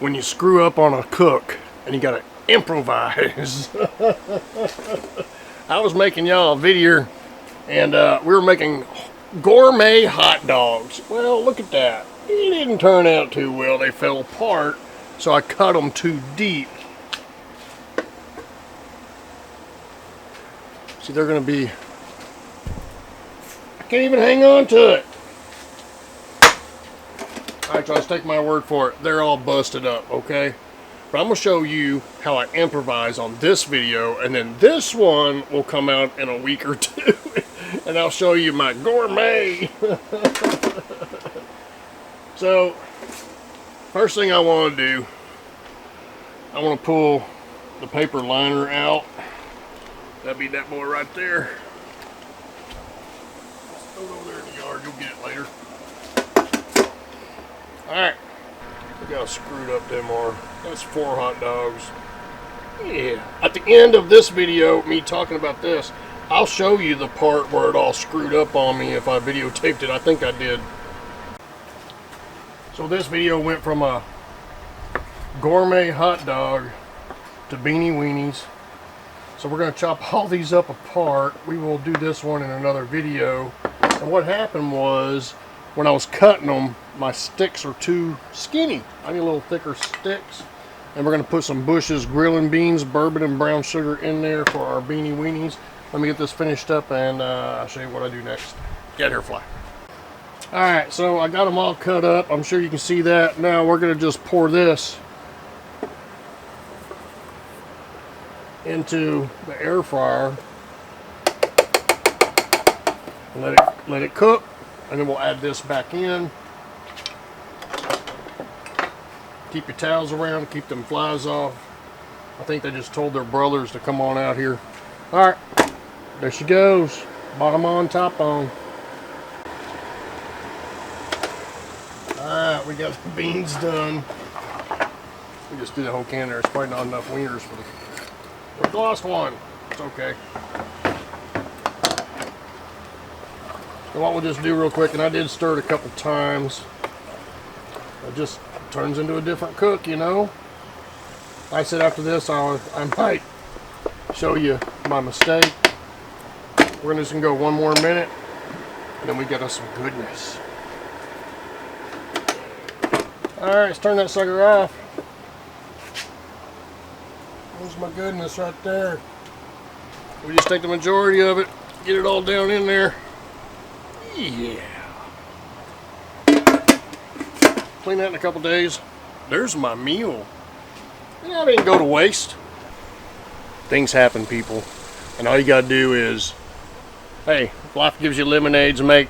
when you screw up on a cook and you gotta improvise. I was making y'all a video and we were making gourmet hot dogs. Well, look at that. It didn't turn out too well. They fell apart, so I cut them too deep. See, they're gonna be, I can't even hang on to it. Alright, so let's take my word for it. They're all busted up, okay? But I'm going to show you how I improvise on this video, and then this one will come out in a week or two, and I'll show you my gourmet. So, first thing I want to do, I want to pull the paper liner out. That'd be that boy right there. Let's go over there in the yard, you'll get it later. Alright, look how screwed up them are. That's 4 hot dogs. Yeah. At the end of this video, me talking about this, I'll show you the part where it all screwed up on me if I videotaped it. I think I did. So this video went from a gourmet hot dog to beanie weenies. So we're going to chop all these up apart. We will do this one in another video. And what happened was, when I was cutting them, my sticks are too skinny. I need a little thicker sticks. And we're going to put some Bush's grilling beans, bourbon and brown sugar in there for our beanie weenies. Let me get this finished up and I'll show you what I do next. Get here, fly. Alright, so I got them all cut up. I'm sure you can see that. Now we're going to just pour this into the air fryer and let it cook. And then we'll add this back in. Keep your towels around, keep them flies off. I think they just told their brothers to come on out here. Alright, there she goes. Bottom on, top on. Alright, we got the beans done. We just did a whole can there. It's probably not enough wieners for the last one. It's okay. And what we'll just do real quick, and I did stir it a couple times. It just turns into a different cook, you know. Like I said, after this, I might show you my mistake. We're just gonna go one more minute, and then we got us some goodness. All right, let's turn that sucker off. There's my goodness right there. We just take the majority of it, get it all down in there. Yeah. Clean that in a couple days. There's my meal. And that didn't go to waste. Things happen, people. And all you gotta do is, hey, if life gives you lemonades, make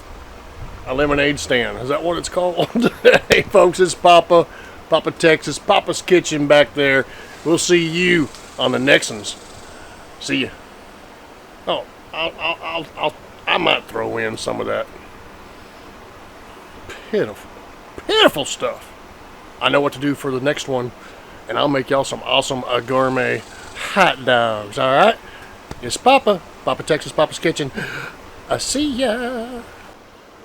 a lemonade stand. Is that what it's called? Hey folks, it's Papa Texas, Papa's Kitchen back there. We'll see you on the next ones. See ya. Oh, I might throw in some of that pitiful stuff. I know what to do for the next one, and I'll make y'all some awesome gourmet hot dogs. All right, it's Papa Texas, Papa's Kitchen. I see ya.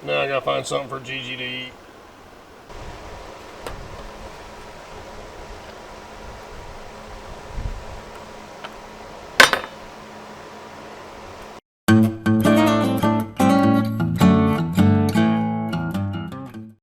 Now I gotta find something for Gigi to eat.